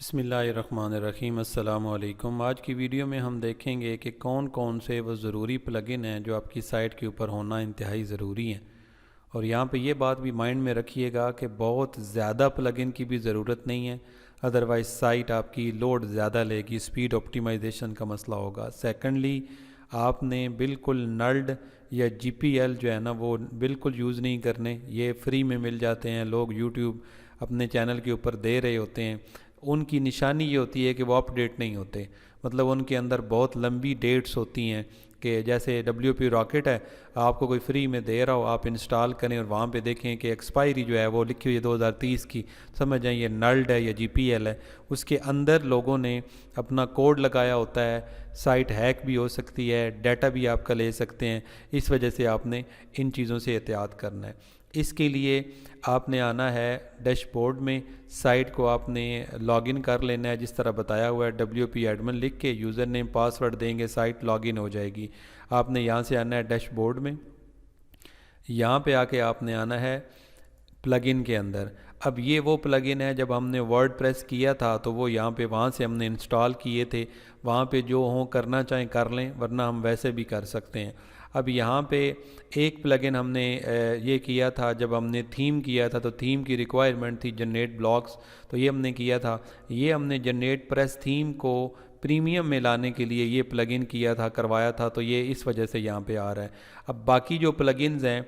बिस्मिल्लाहिर्रहमानिर्रहीम। अस्सलाम वालेकुम। आज की वीडियो में हम देखेंगे कि कौन कौन से वो ज़रूरी प्लगइन हैं जो आपकी साइट के ऊपर होना इंतहाई ज़रूरी हैं। और यहाँ पे ये बात भी माइंड में रखिएगा कि बहुत ज़्यादा प्लगइन की भी ज़रूरत नहीं है, अदरवाइज़ साइट आपकी लोड ज़्यादा लेगी, स्पीड ऑप्टिमाइजेशन का मसला होगा। सेकेंडली, आपने बिल्कुल नल्ड या जीपीएल जो है ना वो बिल्कुल यूज़ नहीं करने। ये फ्री में मिल जाते हैं, लोग यूट्यूब अपने चैनल के ऊपर दे रहे होते हैं। उनकी निशानी ये होती है कि वो अपडेट नहीं होते, मतलब उनके अंदर बहुत लंबी डेट्स होती हैं कि जैसे WP रॉकेट है, आपको कोई फ्री में दे रहा हो, आप इंस्टॉल करें और वहाँ पे देखें कि एक्सपायरी जो है वो लिखी हुई है 2030 की, समझ जाएं ये नल्ड है या GPL है। उसके अंदर लोगों ने अपना कोड लगाया होता है, साइट हैक भी हो सकती है, डाटा भी आपका ले सकते हैं। इस वजह से आपने इन चीज़ों से एहतियात करना है। इसके लिए आपने आना है डैशबोर्ड में, साइट को आपने लॉगिन कर लेना है जिस तरह बताया हुआ है। WP एडमिन लिख के यूज़र नेम पासवर्ड देंगे, साइट लॉगिन हो जाएगी। आपने यहाँ से आना है डैशबोर्ड में, यहाँ पे आके आपने आना है प्लगइन के अंदर। अब ये वो प्लगइन है जब हमने वर्डप्रेस किया था तो वो यहाँ पे वहाँ से हमने इंस्टॉल किए थे, वहाँ पे जो हों करना चाहें कर लें, वरना हम वैसे भी कर सकते हैं। अब यहाँ पे एक प्लगइन हमने ये किया था जब हमने थीम किया था, तो थीम की रिक्वायरमेंट थी जनरेट ब्लॉक्स, तो ये हमने किया था। ये हमने जनरेट प्रेस थीम को प्रीमियम में लाने के लिए ये प्लगइन किया था, करवाया था, तो ये इस वजह से यहाँ पे आ रहा है। अब बाकी जो प्लगइन्स हैं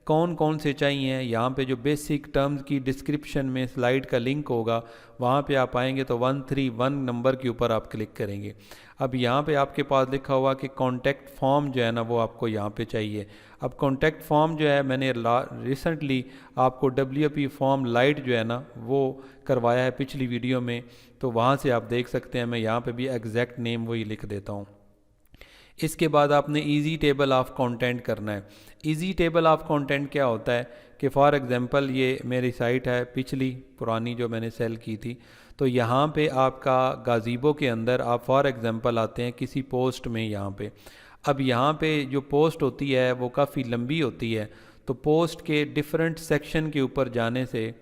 कौन कौन से चाहिए, यहाँ पे जो बेसिक टर्म्स की डिस्क्रिप्शन में स्लाइड का लिंक होगा वहाँ पे आप आएंगे तो 131 नंबर के ऊपर आप क्लिक करेंगे। अब यहाँ पे आपके पास लिखा हुआ कि कॉन्टैक्ट फॉर्म जो है ना वो आपको यहाँ पे चाहिए। अब कॉन्टैक्ट फॉर्म जो है मैंने रिसेंटली आपको WP फॉर्म लाइट जो है ना वो करवाया है पिछली वीडियो में, तो वहाँ से आप देख सकते हैं। मैं यहाँ पे भी एग्जैक्ट नेम वही लिख देता हूँ। इसके बाद आपने इजी टेबल ऑफ कंटेंट करना है। इजी टेबल ऑफ कंटेंट क्या होता है कि फॉर एग्जांपल ये मेरी साइट है पिछली पुरानी जो मैंने सेल की थी, तो यहाँ पे आपका गाजीबो के अंदर आप फॉर एग्जांपल आते हैं किसी पोस्ट में यहाँ पे। अब यहाँ पे जो पोस्ट होती है वो काफ़ी लंबी होती है, तो पोस्ट के डिफरेंट सेक्शन के ऊपर जाने से,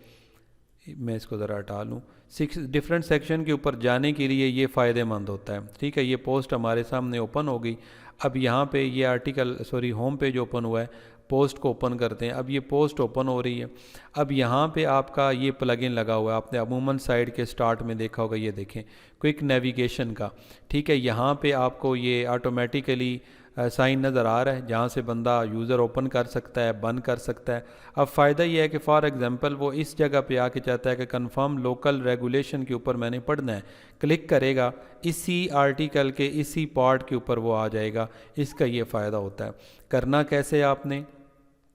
मैं इसको ज़रा हटा लूँ, डिफरेंट सेक्शन के ऊपर जाने के लिए ये फ़ायदेमंद होता है। ठीक है, ये पोस्ट हमारे सामने ओपन हो गई। अब यहाँ पे ये आर्टिकल होम पेज ओपन हुआ है, पोस्ट को ओपन करते हैं। अब ये पोस्ट ओपन हो रही है। अब यहाँ पे आपका ये प्लगइन लगा हुआ है, आपने अमूमन साइट के स्टार्ट में देखा होगा, ये देखें क्विक नेविगेशन का। ठीक है, यहाँ पे आपको ये ऑटोमेटिकली साइन नज़र आ रहा है जहाँ से बंदा यूज़र ओपन कर सकता है, बंद कर सकता है। अब फ़ायदा ये है कि फ़ॉर एग्ज़ाम्पल वो इस जगह पे आके चाहता है कि कंफर्म लोकल रेगुलेशन के ऊपर मैंने पढ़ना है, क्लिक करेगा, इसी आर्टिकल के इसी पार्ट के ऊपर वो आ जाएगा। इसका ये फ़ायदा होता है। करना कैसे, आपने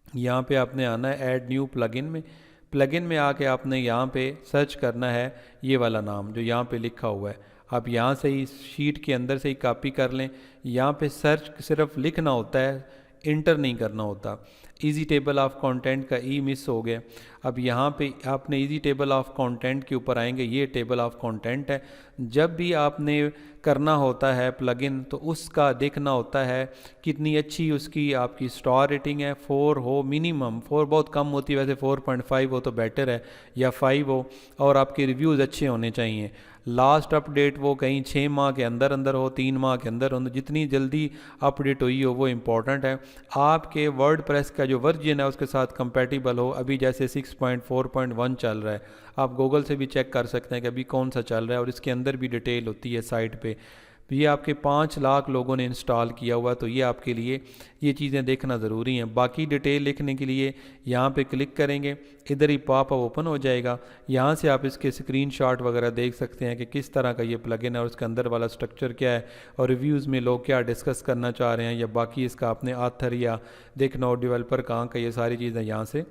यहाँ पे आपने आना है ऐड न्यू प्लगइन में। प्लगइन में आके आपने यहाँ पे सर्च करना है ये वाला नाम जो यहाँ पे लिखा हुआ है। आप यहाँ से ही शीट के अंदर से ही कॉपी कर लें। यहाँ पे सर्च सिर्फ लिखना होता है, इंटर नहीं करना होता। इजी टेबल ऑफ कंटेंट का ई मिस हो गया। अब यहाँ पे आपने इजी टेबल ऑफ कंटेंट के ऊपर आएंगे, ये टेबल ऑफ कंटेंट है। जब भी आपने करना होता है प्लगइन तो उसका देखना होता है कितनी अच्छी उसकी आपकी स्टार रेटिंग है। 4 हो मिनिमम, 4 बहुत कम होती है वैसे, 4.5 हो तो बेटर है, या 5 हो, और आपके रिव्यूज़ अच्छे होने चाहिए। लास्ट अपडेट वो कहीं 6 माह के अंदर अंदर हो, 3 माह के अंदर हो, जितनी जल्दी अपडेट हुई हो वो इम्पॉर्टेंट है। आपके वर्डप्रेस का जो वर्जन है उसके साथ कंपैटिबल हो। अभी जैसे 6.4.1 चल रहा है, आप गूगल से भी चेक कर सकते हैं कि अभी कौन सा चल रहा है, और इसके अंदर भी डिटेल होती है साइट पे। ये आपके 5 लाख लोगों ने इंस्टॉल किया हुआ, तो ये आपके लिए ये चीज़ें देखना ज़रूरी हैं। बाकी डिटेल लिखने के लिए यहाँ पे क्लिक करेंगे, इधर ही पॉपअप ओपन हो जाएगा। यहाँ से आप इसके स्क्रीनशॉट वगैरह देख सकते हैं कि किस तरह का ये प्लगइन है और उसके अंदर वाला स्ट्रक्चर क्या है, और रिव्यूज़ में लोग क्या डिस्कस करना चाह रहे हैं, या बाकी इसका आपने आथर या देखना हो डेवलपर कहाँ का, ये सारी चीज़ें यहाँ से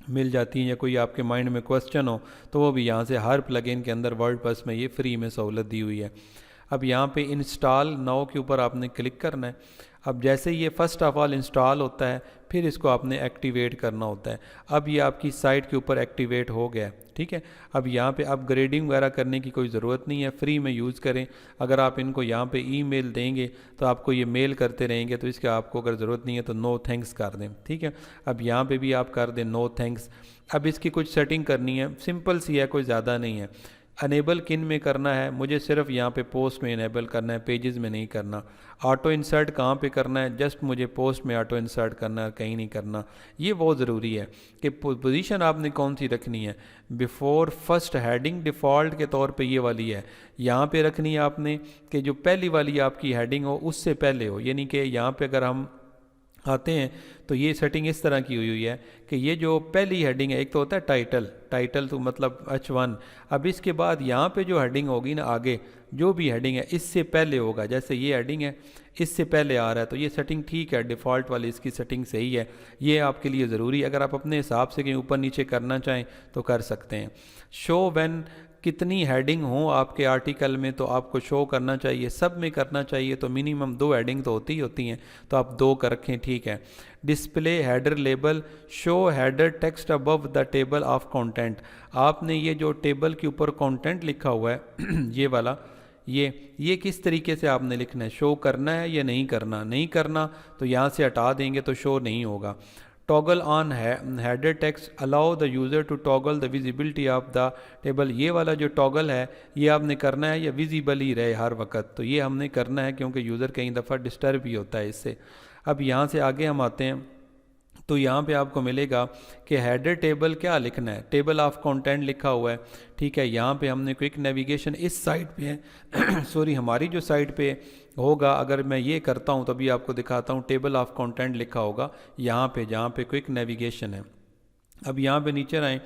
मिल जाती हैं। या कोई आपके माइंड में क्वेश्चन हो तो वो भी यहाँ से, हर प्लगइन के अंदर वर्डप्रेस में ये फ्री में सहूलत दी हुई है। अब यहाँ पे इंस्टॉल नाउ के ऊपर आपने क्लिक करना है। अब जैसे ये फ़र्स्ट ऑफ ऑल इंस्टॉल होता है, फिर इसको आपने एक्टिवेट करना होता है। अब ये आपकी साइट के ऊपर एक्टिवेट हो गया है। ठीक है, अब यहाँ पे अपग्रेडिंग वगैरह करने की कोई ज़रूरत नहीं है, फ्री में यूज़ करें। अगर आप इनको यहाँ पे ईमेल देंगे तो आपको ये मेल करते रहेंगे, तो इसका आपको अगर ज़रूरत नहीं है तो नो थैंक्स कर दें। ठीक है, अब यहाँ पे भी आप कर दें नो थैंक्स। अब इसकी कुछ सेटिंग करनी है, सिंपल सी है, कोई ज़्यादा नहीं है। अनेबल किन में करना है, मुझे सिर्फ यहाँ पे पोस्ट में इनेबल करना है, पेजेस में नहीं करना। ऑटो इंसर्ट कहाँ पे करना है, जस्ट मुझे पोस्ट में ऑटो इंसर्ट करना है, कहीं नहीं करना। ये बहुत ज़रूरी है कि पोजीशन आपने कौन सी रखनी है। बिफोर फर्स्ट हेडिंग डिफ़ॉल्ट के तौर पे ये वाली है, यहाँ पे रखनी है आपने कि जो पहली वाली आपकी हेडिंग हो उससे पहले हो। यानी कि यहाँ पे अगर हम आते हैं तो ये सेटिंग इस तरह की हुई है कि ये जो पहली हेडिंग है, एक तो होता है टाइटल तो मतलब H1। अब इसके बाद यहाँ पे जो हेडिंग होगी ना, आगे जो भी हेडिंग है इससे पहले होगा। जैसे ये हेडिंग है इससे पहले आ रहा है तो ये सेटिंग ठीक है, डिफ़ॉल्ट वाली इसकी सेटिंग सही है। ये आपके लिए ज़रूरी है, अगर आप अपने हिसाब से कहीं ऊपर नीचे करना चाहें तो कर सकते हैं। शो व्हेन कितनी हेडिंग हो आपके आर्टिकल में तो आपको शो करना चाहिए, सब में करना चाहिए तो मिनिमम 2 हेडिंग तो होती हैं, तो आप 2 कर रखें, ठीक है। Display header label, show header text above the table of content. आपने ये जो टेबल के ऊपर कंटेंट लिखा हुआ है ये वाला, ये किस तरीके से आपने लिखना है, शो करना है या नहीं करना। नहीं करना तो यहाँ से हटा देंगे तो शो नहीं होगा। Toggle on header text allow the user to toggle the visibility of the table. ये वाला जो टॉगल है ये आपने करना है या विजिबल ही रहे हर वक्त, तो ये हमने करना है क्योंकि यूज़र कई दफ़ा डिस्टर्ब भी होता है इससे। अब यहाँ से आगे हम आते हैं तो यहाँ पे आपको मिलेगा कि हेडर टेबल क्या लिखना है, टेबल ऑफ कंटेंट लिखा हुआ है, ठीक है। यहाँ पे हमने क्विक नेविगेशन इस साइड पे है सॉरी हमारी जो साइड पे होगा, अगर मैं ये करता हूँ तभी आपको दिखाता हूँ, टेबल ऑफ कंटेंट लिखा होगा यहाँ पे जहाँ पे क्विक नेविगेशन है। अब यहाँ पे नीचे आएँ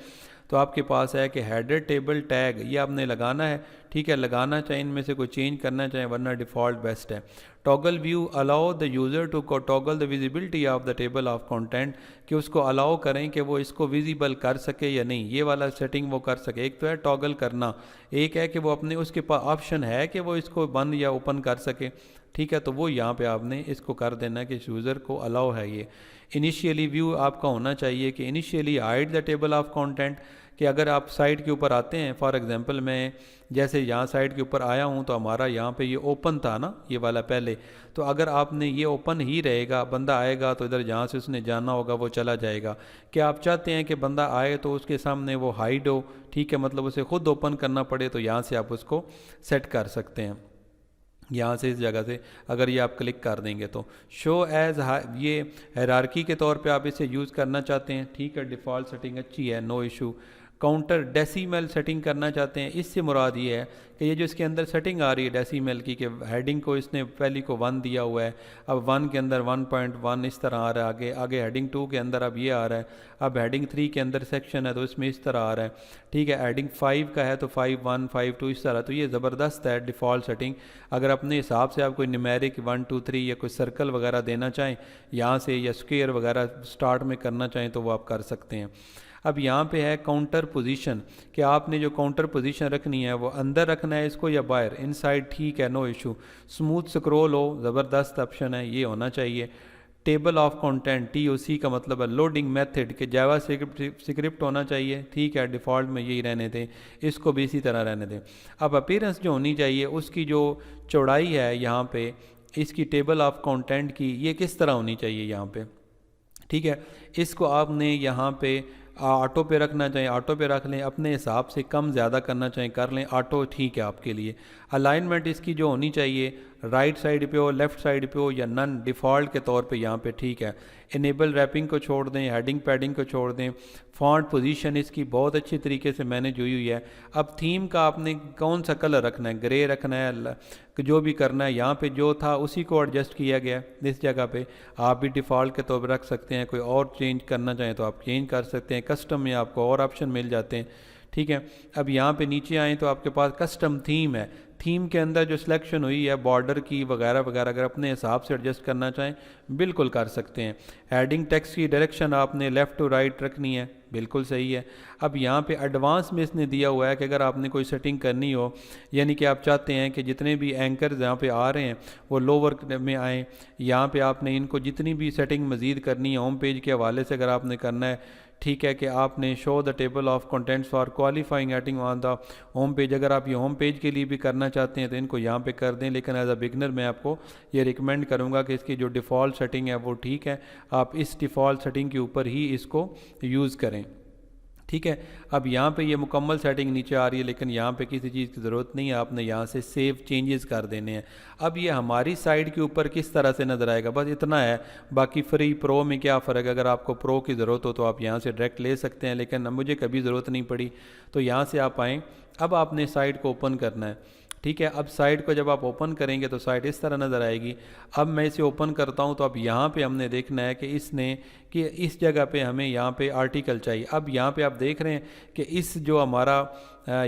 तो आपके पास है कि हेडर टेबल टैग, ये आपने लगाना है, ठीक है। लगाना चाहे इनमें से कोई चेंज करना चाहे, वरना डिफ़ॉल्ट बेस्ट है। Toggle view allow the user to toggle the visibility of the table of content, कि उसको अलाउ करें कि वो इसको विजिबल कर सके या नहीं, ये वाला सेटिंग वो कर सके। एक तो है टॉगल करना, एक है कि वो अपने उसके पास ऑप्शन है कि वो इसको बंद या ओपन कर सके, ठीक है। तो वो यहाँ पे आपने इसको कर देना कि यूज़र को अलाउ है ये। इनिशियली व्यू आपका होना चाहिए कि initially hide the table of content, कि अगर आप साइट के ऊपर आते हैं, फॉर एग्जांपल मैं जैसे यहाँ साइट के ऊपर आया हूँ तो हमारा यहाँ पे ये ओपन था ना ये वाला पहले, तो अगर आपने ये ओपन ही रहेगा, बंदा आएगा तो इधर जहाँ से उसने जाना होगा वो चला जाएगा। क्या आप चाहते हैं कि बंदा आए तो उसके सामने वो हाइड हो, ठीक है, मतलब उसे खुद ओपन करना पड़े, तो यहाँ से आप उसको सेट कर सकते हैं। यहाँ से इस जगह से अगर ये आप क्लिक कर देंगे तो शो एज, ये हायरार्की के तौर पे आप इसे यूज़ करना चाहते हैं, ठीक है, डिफ़ॉल्ट सेटिंग अच्छी है, no issue. Counter decimal setting करना चाहते हैं, इससे मुराद ये है कि ये जो इसके अंदर सेटिंग आ रही है डेसिमल की, कि हेडिंग को इसने पहली को 1 दिया हुआ है, अब 1 के अंदर 1.1 इस तरह आ रहा है, आगे आगे हेडिंग 2 के अंदर अब ये आ रहा है, अब हेडिंग 3 के अंदर सेक्शन है तो इसमें इस तरह आ रहा है, ठीक है। हेडिंग 5 का है तो 5.1 5.2 इस तरह, तो ये ज़बरदस्त है डिफ़ॉल्ट सेटिंग। अगर अपने हिसाब से आप कोई न्यूमेरिक 1 2 3 या कोई सर्कल वगैरह देना चाहें यहाँ से, या स्क्वायर वगैरह स्टार्ट में करना चाहें तो वो आप कर सकते हैं। अब यहाँ पे है काउंटर पोजीशन, कि आपने जो काउंटर पोजीशन रखनी है वो अंदर रखना है इसको या बाहर, इनसाइड, ठीक है, नो इशू। स्मूथ स्क्रॉल हो, ज़बरदस्त ऑप्शन है, ये होना चाहिए। टेबल ऑफ कंटेंट, TOC का मतलब है लोडिंग मेथड, के जावा स्क्रिप्ट होना चाहिए, ठीक है, डिफ़ॉल्ट में यही रहने दें, इसको भी इसी तरह रहने दें। अब अपीयरेंस जो होनी चाहिए उसकी जो चौड़ाई है यहाँ पे इसकी टेबल ऑफ कंटेंट की, ये किस तरह होनी चाहिए यहाँ पे, ठीक है। इसको आपने यहाँ पे ऑटो पे रखना चाहें ऑटो पे रख लें, अपने हिसाब से कम ज़्यादा करना चाहें कर लें, ऑटो ठीक है आपके लिए। अलाइनमेंट इसकी जो होनी चाहिए राइट साइड पे हो, लेफ़्ट साइड पे हो या नन, डिफ़ॉल्ट के तौर पे यहाँ पे ठीक है। इनेबल रैपिंग को छोड़ दें, हेडिंग पैडिंग को छोड़ दें। फॉन्ट पोजीशन इसकी बहुत अच्छी तरीके से मैनेज हुई है। अब थीम का आपने कौन सा कलर रखना है, ग्रे रखना है, जो भी करना है, यहाँ पे जो था उसी को एडजस्ट किया गया है। इस जगह पे आप भी डिफ़ॉल्ट के तौर पर रख सकते हैं, कोई और चेंज करना चाहें तो आप चेंज कर सकते हैं। कस्टम में आपको और ऑप्शन मिल जाते हैं, ठीक है। अब यहाँ पे नीचे आएँ तो आपके पास कस्टम थीम है, थीम के अंदर जो सिलेक्शन हुई है बॉर्डर की वगैरह वगैरह, अगर अपने हिसाब से एडजस्ट करना चाहें बिल्कुल कर सकते हैं। हेडिंग टेक्स्ट की डायरेक्शन आपने लेफ़्ट टू राइट रखनी है, बिल्कुल सही है। अब यहाँ पे एडवांस में इसने दिया हुआ है कि अगर आपने कोई सेटिंग करनी हो, यानी कि आप चाहते हैं कि जितने भी एंकर्स यहाँ पे आ रहे हैं वो लोअर में आएँ, यहाँ पे आपने इनको जितनी भी सेटिंग मज़ीद करनी है होम पेज के हवाले से अगर आपने करना है, ठीक है, कि आपने show the table of contents for qualifying eating on the home page, अगर आप ये होम पेज के लिए भी करना चाहते हैं तो इनको यहाँ पे कर दें। लेकिन एज अ बिगनर मैं आपको ये रिकमेंड करूँगा कि इसकी जो डिफ़ॉल्ट सेटिंग है वो ठीक है, आप इस डिफ़ॉल्ट सेटिंग के ऊपर ही इसको यूज़ करें, ठीक है। अब यहाँ पे ये मुकम्मल सेटिंग नीचे आ रही है, लेकिन यहाँ पे किसी चीज़ की ज़रूरत नहीं है, आपने यहाँ से सेव चेंजेस कर देने हैं। अब ये हमारी साइड के ऊपर किस तरह से नज़र आएगा, बस इतना है। बाकी फ्री प्रो में क्या फ़र्क है, अगर आपको प्रो की ज़रूरत हो तो आप यहाँ से डायरेक्ट ले सकते हैं, लेकिन मुझे कभी ज़रूरत नहीं पड़ी, तो यहाँ से आप आएँ। अब आपने साइट को ओपन करना है, ठीक है। अब साइट को जब आप ओपन करेंगे तो साइट इस तरह नज़र आएगी। अब मैं इसे ओपन करता हूँ तो अब यहाँ पे हमने देखना है कि इस जगह पे हमें यहाँ पे आर्टिकल चाहिए। अब यहाँ पे आप देख रहे हैं कि इस जो हमारा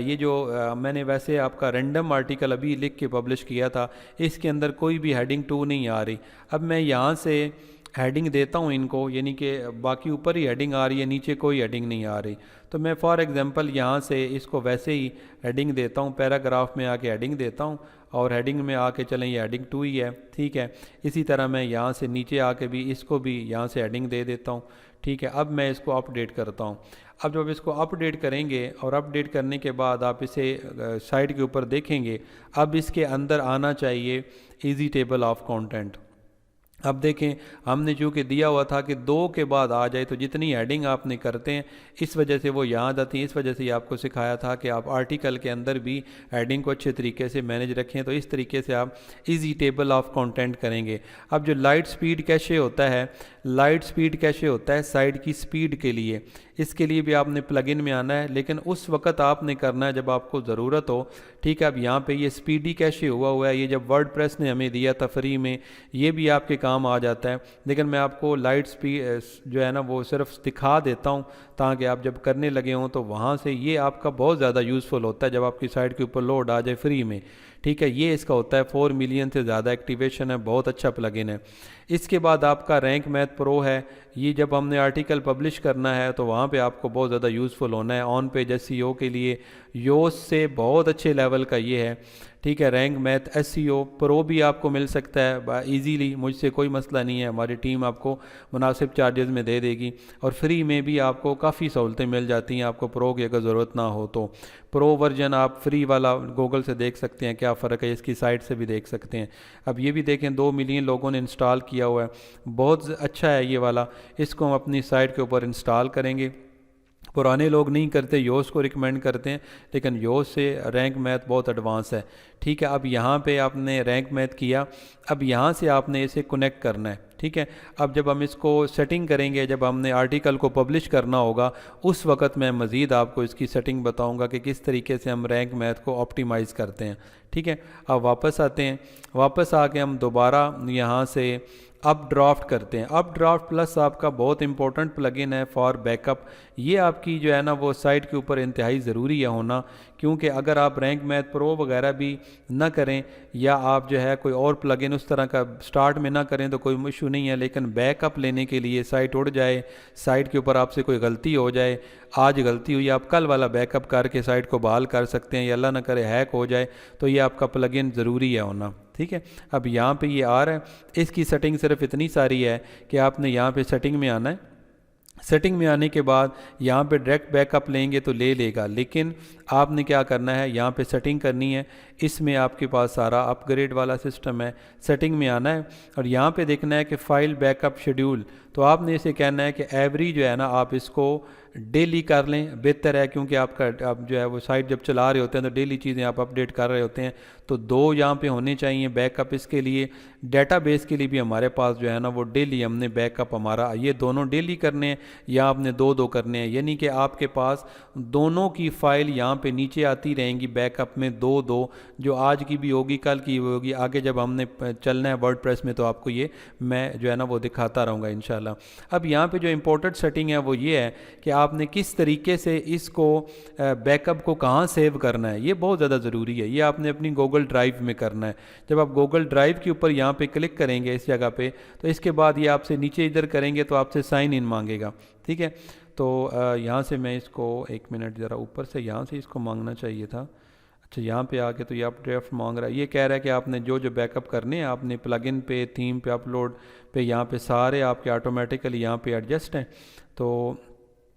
ये जो मैंने वैसे आपका रैंडम आर्टिकल अभी लिख के पब्लिश किया था, इसके अंदर कोई भी हेडिंग 2 नहीं आ रही। अब मैं यहाँ से हेडिंग देता हूँ इनको, यानी कि बाकी ऊपर ही हेडिंग आ रही है, नीचे कोई हेडिंग नहीं आ रही। तो मैं फॉर एग्ज़ाम्पल यहाँ से इसको वैसे ही हेडिंग देता हूँ, पैराग्राफ में आके हेडिंग देता हूँ, और हेडिंग में आके चलें ये हेडिंग 2 ही है, ठीक है। इसी तरह मैं यहाँ से नीचे आके भी इसको भी यहाँ से हेडिंग दे देता हूँ, ठीक है। अब मैं इसको अपडेट करता हूँ। अब जब इसको अपडेट करेंगे और अपडेट करने के बाद आप इसे साइट के ऊपर देखेंगे, अब इसके अंदर आना चाहिए ईजी टेबल ऑफ कंटेंट। अब देखें, हमने चूँकि दिया हुआ था कि 2 के बाद आ जाए, तो जितनी हेडिंग आपने करते हैं इस वजह से वो याद आती है। इस वजह से ये आपको सिखाया था कि आप आर्टिकल के अंदर भी हेडिंग को अच्छे तरीके से मैनेज रखें, तो इस तरीके से आप इजी टेबल ऑफ कंटेंट करेंगे। अब जो लाइट स्पीड कैशे होता है, लाइट स्पीड कैशे होता है साइट की स्पीड के लिए, इसके लिए भी आपने प्लगइन में आना है, लेकिन उस वक्त आपने करना है जब आपको ज़रूरत हो, ठीक है। अब यहाँ पे ये स्पीडी कैशे हुआ है, ये जब वर्डप्रेस ने हमें दिया था फ्री में, ये भी आपके काम आ जाता है। लेकिन मैं आपको लाइट स्पीड जो है ना वो सिर्फ दिखा देता हूँ, ताकि आप जब करने लगे हों तो वहाँ से ये आपका बहुत ज़्यादा यूज़फुल होता है जब आपकी साइट के ऊपर लोड आ जाए फ्री में, ठीक है। ये इसका होता है, 4 मिलियन से ज़्यादा एक्टिवेशन है, बहुत अच्छा प्लगइन है। इसके बाद आपका रैंक मैथ प्रो है, ये जब हमने आर्टिकल पब्लिश करना है तो वहाँ पे आपको बहुत ज़्यादा यूज़फुल होना है। ऑन पेज एसईओ के लिए योस से बहुत अच्छे लेवल का ये है, ठीक है। रैंक मैथ एसईओ प्रो भी आपको मिल सकता है इजीली, मुझसे कोई मसला नहीं है, हमारी टीम आपको मुनासिब चार्जेस में दे देगी, और फ्री में भी आपको काफ़ी सहूलतें मिल जाती हैं आपको प्रो की अगर ज़रूरत ना हो तो। प्रो वर्जन आप फ्री वाला गूगल से देख सकते हैं क्या फ़र्क है, इसकी साइट से भी देख सकते हैं। अब ये भी देखें 2 मिलियन लोगों ने इंस्टॉल किया हुआ है, बहुत अच्छा है ये वाला। इसको हम अपनी साइट के ऊपर इंस्टॉल करेंगे। पुराने लोग नहीं करते, योस को रिकमेंड करते हैं, लेकिन योस से रैंक मैथ बहुत एडवांस है, ठीक है। अब यहाँ पे आपने रैंक मैथ किया, अब यहाँ से आपने इसे कनेक्ट करना है, ठीक है। अब जब हम इसको सेटिंग करेंगे, जब हमने आर्टिकल को पब्लिश करना होगा, उस वक्त मैं मज़ीद आपको इसकी सेटिंग बताऊंगा कि किस तरीके से हम रैंक मैथ को ऑप्टिमाइज़ करते हैं, ठीक है। अब वापस आते हैं, वापस आके हम दोबारा यहाँ से अप ड्राफ्ट करते हैं। अप ड्राफ्ट प्लस आपका बहुत इंपॉर्टेंट प्लगइन है फॉर बैकअप। ये आपकी जो है ना वो साइट के ऊपर इंतहाई ज़रूरी है होना, क्योंकि अगर आप रैंक मैथ प्रो वगैरह भी ना करें, या आप जो है कोई और प्लगइन उस तरह का स्टार्ट में ना करें तो कोई इशू नहीं है, लेकिन बैकअप लेने के लिए साइट उड़ जाए, साइट के ऊपर आपसे कोई गलती हो जाए, आज गलती हुई, आप कल वाला बैकअप करके साइट को बहाल कर सकते हैं, या अल्लाह ना करे हैक हो जाए, तो ये आपका प्लगइन ज़रूरी है होना, ठीक है। अब यहाँ पे ये आ रहा है, इसकी सेटिंग सिर्फ इतनी सारी है कि आपने यहाँ पे सेटिंग में आना है। सेटिंग में आने के बाद यहाँ पे डायरेक्ट बैकअप लेंगे तो ले लेगा, लेकिन आपने क्या करना है, यहाँ पे सेटिंग करनी है। इसमें आपके पास सारा अपग्रेड वाला सिस्टम है, सेटिंग में आना है और यहाँ पे देखना है कि फ़ाइल बैकअप शेड्यूल, तो आपने इसे कहना है कि एवरी जो है ना आप इसको डेली कर लें, बेहतर है, क्योंकि आप जो है वो साइट जब चला रहे होते हैं तो डेली चीज़ें आप अपडेट कर रहे होते हैं, तो 2 यहाँ पे होने चाहिए बैकअप। इसके लिए डेटाबेस के लिए भी हमारे पास जो है ना वो डेली हमने बैकअप हमारा ये दोनों डेली करने हैं, या आपने 2-2 करने हैं, यानी कि आपके पास दोनों की फ़ाइल यहाँ पे नीचे आती रहेंगी बैकअप में 2-2, जो आज की भी होगी कल की भी होगी, आगे जब हमने चलना है वर्डप्रेस में तो आपको ये मैं जो है ना वो दिखाता रहूँगा इंशाल्लाह। अब यहाँ पे जो इम्पोर्टेंट सेटिंग है वो ये है कि आपने किस तरीके से इसको बैकअप को कहाँ सेव करना है, ये बहुत ज़्यादा ज़रूरी है। ये आपने अपनी गूगल ड्राइव में करना है। जब आप गूगल ड्राइव के ऊपर यहाँ पे क्लिक करेंगे इस जगह पे, तो इसके बाद ये आपसे नीचे इधर करेंगे तो आपसे साइन इन मांगेगा, ठीक है। तो यहाँ से मैं इसको 1 मिनट ज़रा ऊपर से यहाँ से इसको मांगना चाहिए था। अच्छा, यहाँ पे आके तो ये आप ड्राफ्ट मांग रहा है, ये कह रहा है कि आपने जो जो बैकअप करने हैं आपने प्लगइन पे, थीम पे, अपलोड पे, यहाँ पे सारे आपके ऑटोमेटिकली यहाँ पे एडजस्ट हैं, तो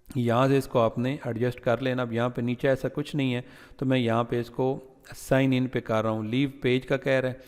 यहाँ से इसको आपने एडजस्ट कर लेना। अब यहाँ पे नीचे ऐसा कुछ नहीं है, तो मैं यहाँ पे इसको साइन इन पे कर रहा हूँ, लीव पेज का कह रहा है,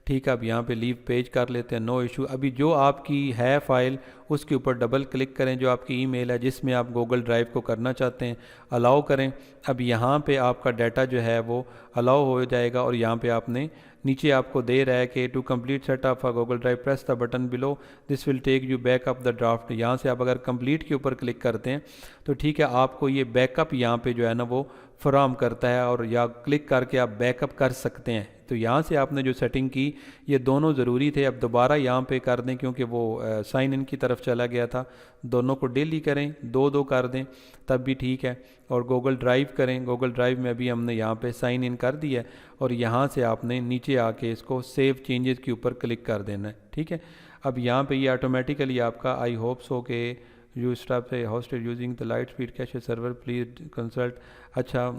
ठीक है, अब यहाँ पे लीव पेज कर लेते हैं, नो इशू। अभी जो आपकी है फ़ाइल उसके ऊपर डबल क्लिक करें, जो आपकी ईमेल है जिसमें आप गूगल ड्राइव को करना चाहते हैं, अलाउ करें। अब यहाँ पे आपका डाटा जो है वो अलाउ हो जाएगा और यहाँ पे आपने नीचे आपको दे रहा है कि to complete setup for Google drive press the button below, this will take you backup the draft. यहाँ से आप अगर कंप्लीट के ऊपर क्लिक करते हैं तो ठीक है, आपको ये बैकअप यहाँ पे जो है ना वो फराहम करता है, और या क्लिक करके आप बैकअप कर सकते हैं। तो यहाँ से आपने जो सेटिंग की ये दोनों ज़रूरी थे, अब दोबारा यहाँ पे कर दें क्योंकि वो साइन इन की तरफ चला गया था। दोनों को डेली करें, दो दो कर दें तब भी ठीक है, और गूगल ड्राइव करें। गूगल ड्राइव में अभी हमने यहाँ पे साइन इन कर दिया है और यहाँ से आपने नीचे आके इसको सेव चेंजेस के ऊपर क्लिक कर देना है। ठीक है, अब यहाँ पे ये ऑटोमेटिकली आपका आई होप सो के यू स्टॉप से hosted using the light speed cache server please consult. अच्छा,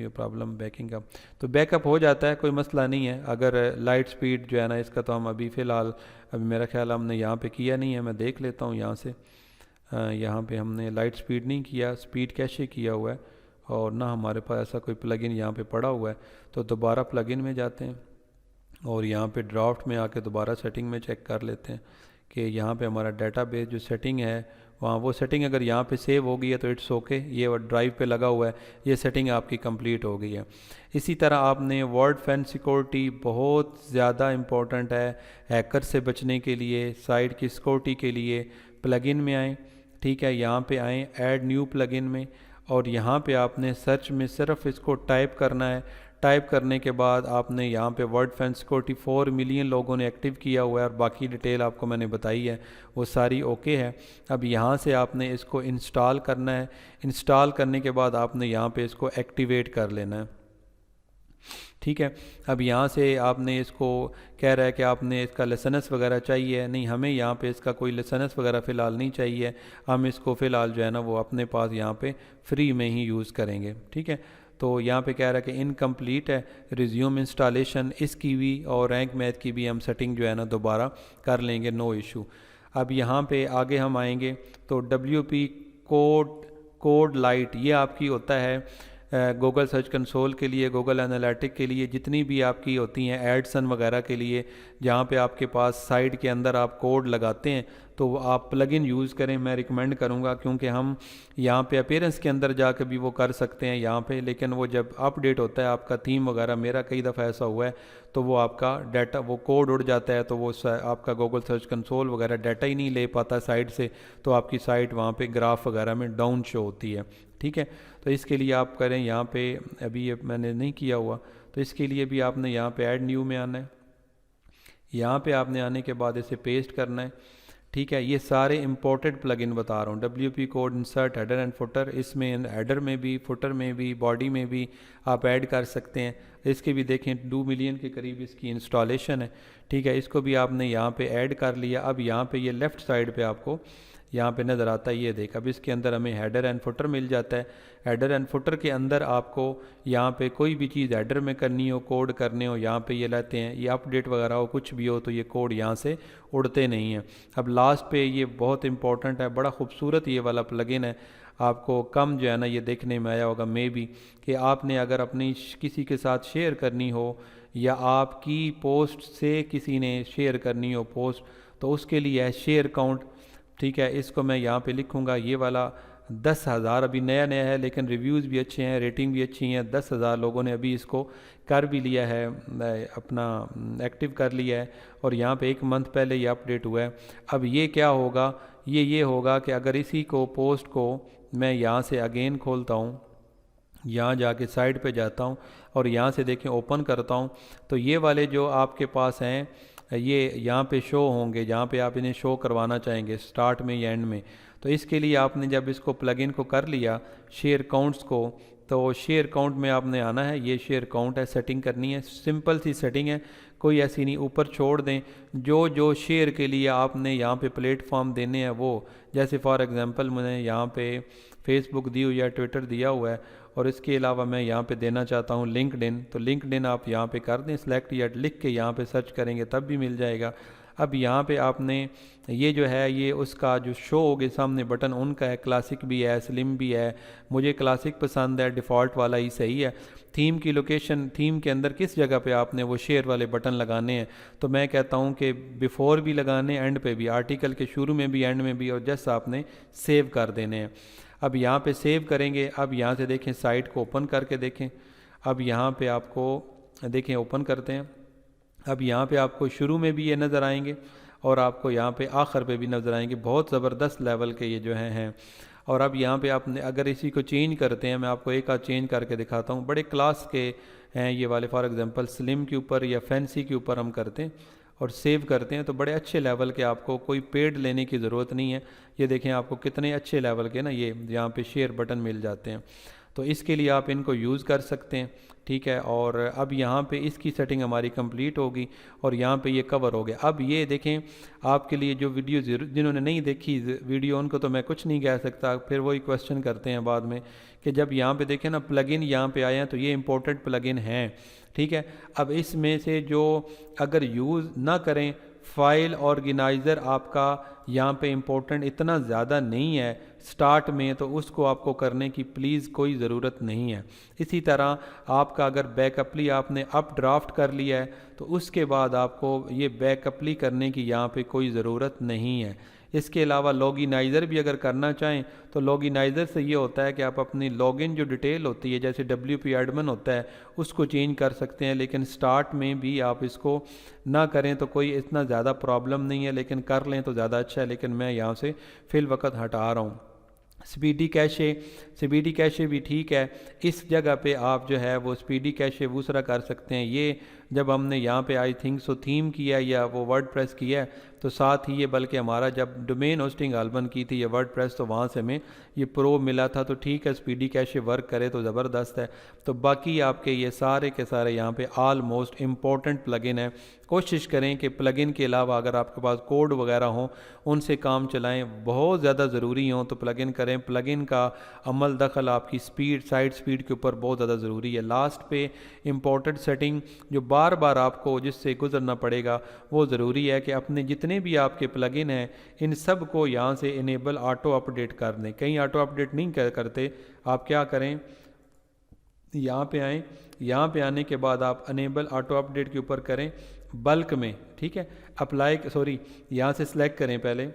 प्रॉब्लम बैकिंग अप, तो बैकअप हो जाता है, कोई मसला नहीं है। अगर लाइट स्पीड जो है ना इसका तो हम अभी फ़िलहाल अभी मेरा ख्याल हमने यहाँ पे किया नहीं है, मैं देख लेता हूँ यहाँ से। यहाँ पे हमने लाइट स्पीड नहीं किया, स्पीड कैशे किया हुआ है, और ना हमारे पास ऐसा कोई प्लगइन यहाँ पे पड़ा हुआ है। तो दोबारा प्लगइन में जाते हैं और यहाँ पे ड्राफ्ट में आके दोबारा सेटिंग में चेक कर लेते हैं कि यहाँ पे हमारा डेटाबेस जो सेटिंग है वहाँ वो सेटिंग अगर यहाँ पे सेव हो गई है तो इट्स ओके, ये ड्राइव पे लगा हुआ है, ये सेटिंग आपकी कंप्लीट हो गई है। इसी तरह आपने वर्ड फैन सिक्योरिटी बहुत ज़्यादा इम्पोर्टेंट है हैकर से बचने के लिए, साइट की सिक्योरिटी के लिए। प्लगइन में आएँ, ठीक है, यहाँ पे आएँ ऐड न्यू प्लगइन में, और यहाँ पे आपने सर्च में सिर्फ इसको टाइप करना है। टाइप करने के बाद आपने यहाँ पे वर्ड फैन सिक्योरिटी 4 मिलियन लोगों ने एक्टिव किया हुआ है, और बाकी डिटेल आपको मैंने बताई है वो सारी ओके है। अब यहाँ से आपने इसको इंस्टॉल करना है। इंस्टॉल करने के बाद आपने यहाँ पे इसको एक्टिवेट कर लेना है। ठीक है, अब यहाँ से आपने इसको कह रहा है कि आपने इसका लाइसेंस वगैरह चाहिए, नहीं हमें यहाँ पे इसका कोई लाइसेंस वगैरह फ़िलहाल नहीं चाहिए, हम इसको फ़िलहाल जो है ना वो अपने पास यहाँ पे फ्री में ही यूज़ करेंगे। ठीक है, तो यहाँ पे कह रहा है कि इनकम्प्लीट है, रिज्यूम इंस्टॉलेशन, इसकी भी और रैंक मैथ की भी हम सेटिंग जो है ना दोबारा कर लेंगे, नो इशू। अब यहाँ पे आगे हम आएंगे तो WP कोड लाइट, ये आपकी होता है गूगल सर्च कंसोल के लिए, गूगल एनालिटिक के लिए, जितनी भी आपकी होती हैं एडसन वगैरह के लिए, जहाँ पे आपके पास साइट के अंदर आप कोड लगाते हैं तो आप प्लगइन यूज़ करें, मैं रिकमेंड करूँगा, क्योंकि हम यहाँ पे अपीयरेंस के अंदर जाकर भी वो कर सकते हैं यहाँ पे, लेकिन वो जब अपडेट होता है आपका थीम वगैरह, मेरा कई दफ़ा ऐसा हुआ है, तो वो आपका डाटा वो कोड उड़ जाता है, तो वो आपका गूगल सर्च कंसोल वगैरह डाटा ही नहीं ले पाता साइट से, तो आपकी साइट वहाँ पे ग्राफ वगैरह में डाउन शो होती है। ठीक है, तो इसके लिए आप करें यहाँ पे, अभी ये मैंने नहीं किया हुआ, तो इसके लिए भी आपने यहाँ पे ऐड न्यू में आना है। यहाँ पे आपने आने के बाद इसे पेस्ट करना है। ठीक है, ये सारे इंपॉर्टेंट प्लगइन बता रहा हूँ, WP code insert header and footer, इसमें हेडर में भी, फुटर में भी, बॉडी में भी आप ऐड कर सकते हैं। इसके भी देखें 2 मिलियन के करीब इसकी इंस्टॉलेशन है। ठीक है, इसको भी आपने यहाँ पे ऐड कर लिया। अब यहाँ पे ये लेफ़्ट साइड पे आपको यहाँ पे नज़र आता है, ये देख, अब इसके अंदर हमें हेडर एंड फुटर मिल जाता है। हेडर एंड फुटर के अंदर आपको यहाँ पे कोई भी चीज़ हेडर में करनी हो, कोड करने हो, यहाँ पे ये लाते हैं, ये अपडेट वगैरह हो, कुछ भी हो, तो ये कोड यहाँ से उड़ते नहीं हैं। अब लास्ट पे ये बहुत इंपॉर्टेंट है, बड़ा खूबसूरत ये वाला प्लगइन है, आपको कम जो है ना ये देखने में आया होगा मे बी, कि आपने अगर अपनी किसी के साथ शेयर करनी हो, या आपकी पोस्ट से किसी ने शेयर करनी हो पोस्ट, तो उसके लिए है शेयर काउंट। ठीक है, इसको मैं यहाँ पे लिखूँगा, ये वाला 10,000 अभी नया नया है, लेकिन रिव्यूज़ भी अच्छे हैं, रेटिंग भी अच्छी हैं, 10,000 लोगों ने अभी इसको कर भी लिया है, अपना एक्टिव कर लिया है, और यहाँ पे 1 मंथ पहले ये अपडेट हुआ है। अब ये क्या होगा, ये होगा कि अगर इसी को पोस्ट को मैं यहाँ से अगेन खोलता हूँ, यहाँ जाके साइड पे जाता हूँ और यहाँ से देखें ओपन करता हूँ, तो ये वाले जो आपके पास हैं ये यहाँ पे शो होंगे, जहाँ पे आप इन्हें शो करवाना चाहेंगे स्टार्ट में या एंड में। तो इसके लिए आपने जब इसको प्लगइन को कर लिया शेयर काउंट्स को, तो शेयर काउंट में आपने आना है, ये शेयर काउंट है, सेटिंग करनी है, सिंपल सी सेटिंग है, कोई ऐसी नहीं, ऊपर छोड़ दें। जो शेयर के लिए आपने यहाँ पे प्लेटफॉर्म देने हैं वो, जैसे फॉर एग्जांपल मैंने यहाँ पे फेसबुक दी हुई है, ट्विटर दिया हुआ है, और इसके अलावा मैं यहाँ पे देना चाहता हूँ लिंक्डइन, तो लिंक्डइन आप यहाँ पे कर दें सिलेक्ट, या लिख के यहाँ पे सर्च करेंगे तब भी मिल जाएगा। अब यहाँ पे आपने ये जो है ये उसका जो शो होगे सामने बटन उनका है, क्लासिक भी है, स्लिम भी है। मुझे क्लासिक पसंद है, डिफ़ॉल्ट वाला ही सही है। थीम की लोकेशन, थीम के अंदर किस जगह पे आपने वो शेयर वाले बटन लगाने हैं, तो मैं कहता हूँ कि बिफ़ोर भी लगाने, एंड पे भी, आर्टिकल के शुरू में भी एंड में भी, और जस्ट आपने सेव कर देने हैं। अब यहाँ पे सेव करेंगे। अब यहाँ से देखें साइट को ओपन करके देखें। अब यहाँ पे आपको देखें ओपन करते हैं। अब यहाँ पे आपको शुरू में भी ये नज़र आएंगे और आपको यहाँ पे आखिर पे भी नज़र आएंगे। बहुत ज़बरदस्त लेवल के ये जो हैं। और अब यहाँ पे आपने अगर इसी को चेंज करते हैं, मैं आपको एक आध चेंज करके दिखाता हूँ। बड़े क्लास के हैं ये वाले, फॉर एग्जांपल स्लिम के ऊपर या फैंसी के ऊपर हम करते हैं और सेव करते हैं तो बड़े अच्छे लेवल के, आपको कोई पेड लेने की ज़रूरत नहीं है। ये देखें आपको कितने अच्छे लेवल के ना ये यहाँ पे शेयर बटन मिल जाते हैं। तो इसके लिए आप इनको यूज़ कर सकते हैं, ठीक है। और अब यहाँ पे इसकी सेटिंग हमारी कंप्लीट होगी और यहाँ पे ये कवर हो गया। अब ये देखें आपके लिए जो वीडियो जिन्होंने नहीं देखी वीडियो, उनको तो मैं कुछ नहीं कह सकता, फिर वही क्वेश्चन करते हैं बाद में कि जब यहाँ पे देखें ना प्लगइन यहाँ पे आए हैं तो ये इंपॉर्टेंट प्लगइन हैं, ठीक है। अब इसमें से जो अगर यूज़ ना करें, फाइल ऑर्गेनाइज़र आपका यहाँ पे इम्पोर्टेंट इतना ज़्यादा नहीं है स्टार्ट में, तो उसको आपको करने की प्लीज़ कोई ज़रूरत नहीं है। इसी तरह आपका अगर बैकअपली आपने अप ड्राफ्ट कर लिया है तो उसके बाद आपको ये बैकअपली करने की यहाँ पे कोई ज़रूरत नहीं है। इसके अलावा लॉगिनाइज़र भी अगर करना चाहें तो लॉगिनाइज़र से ये होता है कि आप अपनी लॉगिन जो डिटेल होती है, जैसे WP एडमिन होता है, उसको चेंज कर सकते हैं। लेकिन स्टार्ट में भी आप इसको ना करें तो कोई इतना ज़्यादा प्रॉब्लम नहीं है, लेकिन कर लें तो ज़्यादा अच्छा है। लेकिन मैं यहाँ से फ़िल वक्त हटा रहा हूँ। स्पीडी कैशे भी ठीक है। इस जगह पे आप जो है वो स्पीडी कैशे दूसरा कर सकते हैं। ये जब हमने यहाँ पे आई थिंक सो थीम किया या वो वर्डप्रेस किया है तो साथ ही ये, बल्कि हमारा जब डोमेन होस्टिंग एल्बन की थी ये वर्डप्रेस, तो वहाँ से हमें ये प्रो मिला था। तो ठीक है, स्पीडी कैशे वर्क करे तो ज़बरदस्त है। तो बाकी आपके ये सारे के सारे यहाँ पे ऑलमोस्ट इम्पॉर्टेंट प्लगइन है। कोशिश करें कि प्लगइन के अलावा अगर आपके पास कोड वगैरह हो उनसे काम चलाएं, बहुत ज़्यादा ज़रूरी हो तो प्लगइन करें। प्लगइन का अमल दखल आपकी स्पीड, साइट स्पीड के ऊपर बहुत ज़्यादा ज़रूरी है। लास्ट पे इम्पोर्टेंट सेटिंग जो बार बार आपको जिससे गुजरना पड़ेगा वो ज़रूरी है कि अपने जितने भी आपके प्लगइन हैं इन सब को यहाँ से इनेबल ऑटो अपडेट कर दें। कहीं ऑटो अपडेट नहीं करते, आप क्या करें, यहाँ पे आएँ, यहाँ पे आने के बाद आप अनेबल ऑटो अपडेट के ऊपर करें बल्क में, ठीक है। यहाँ से सिलेक्ट करें पहले,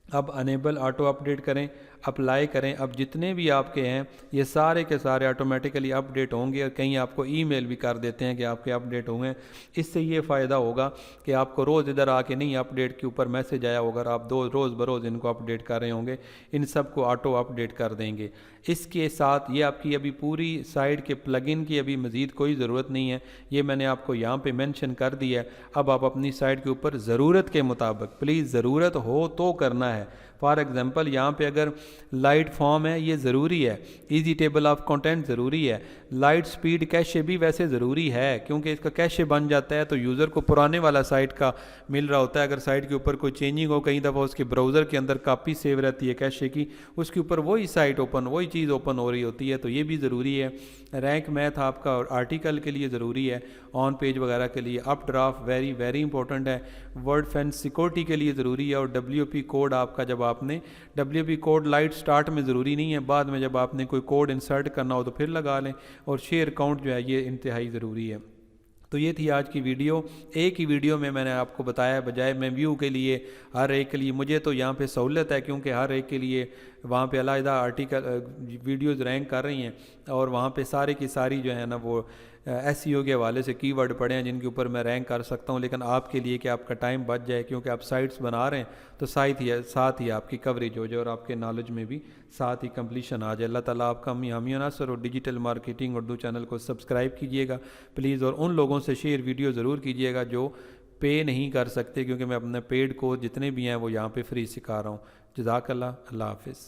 अब अनेबल ऑटो अपडेट करें, अप्लाई करें। अब जितने भी आपके हैं ये सारे के सारे ऑटोमेटिकली अपडेट होंगे और कहीं आपको ईमेल भी कर देते हैं कि आपके अपडेट हुए हैं। इससे ये फ़ायदा होगा कि आपको रोज़ इधर आके नहीं अपडेट के ऊपर मैसेज आया होगा, आप रोज़ बरोज़ इनको अपडेट कर रहे होंगे, इन सब को ऑटो अपडेट कर देंगे। इसके साथ ये आपकी अभी पूरी साइट के प्लगइन की अभी मज़ीद कोई ज़रूरत नहीं है, ये मैंने आपको यहाँ पे मेंशन कर दिया है। अब आप अपनी साइट के ऊपर ज़रूरत के मुताबिक, प्लीज़ ज़रूरत हो तो करना है। फॉर एग्ज़ाम्पल यहाँ पे अगर लाइट फॉर्म है ये ज़रूरी है, इजी टेबल ऑफ कंटेंट ज़रूरी है, लाइट स्पीड कैशे भी वैसे ज़रूरी है क्योंकि इसका कैशे बन जाता है तो यूज़र को पुराने वाला साइट का मिल रहा होता है। अगर साइट के ऊपर कोई चेंजिंग हो, कई दफ़ा उसके ब्राउज़र के अंदर कॉपी सेव रहती है कैशे की, उसके ऊपर वही साइट ओपन, वही चीज़ ओपन हो रही होती है, तो ये भी ज़रूरी है। रैंक मैथ आपका आर्टिकल के लिए ज़रूरी है, ऑन पेज वगैरह के लिए। Up draft very very important है, वर्ड फेंस सिक्योरिटी के लिए ज़रूरी है। और WP कोड आपका, जब आपने WP कोड लाइट स्टार्ट में ज़रूरी नहीं है, बाद में जब आपने कोई कोड इंसर्ट करना हो तो फिर लगा लें। और शेयर काउंट जो है ये इंतहाई ज़रूरी है। तो ये थी आज की वीडियो। एक ही वीडियो में मैंने आपको बताया, बजाय मैं व्यू के लिए हर एक के लिए, मुझे तो यहाँ पे सहूलत है क्योंकि हर एक के लिए वहाँ पे अलग आर्टिकल वीडियोज़ रैंक कर रही हैं और वहाँ पे सारे की सारी जो है ना वो SEO के हवाले से कीवर्ड पड़े हैं जिनके ऊपर मैं रैंक कर सकता हूँ। लेकिन आपके लिए कि आपका टाइम बच जाए, क्योंकि आप साइट्स बना रहे हैं तो साथ ही आपकी कवरेज हो जाए और आपके नॉलेज में भी साथ ही कंप्लीशन आ जाए। अल्लाह ताला आपका हामी नासर। और डिजिटल मार्केटिंग उर्दू चैनल को सब्सक्राइब कीजिएगा प्लीज़, और उन लोगों से शेयर वीडियो ज़रूर कीजिएगा जो पे नहीं कर सकते, क्योंकि मैं अपने पेड कोर्स जितने भी हैं वो यहाँ पे फ्री सिखा रहा हूँ। जज़ाकल्लाह, अल्लाह हाफ़िज़।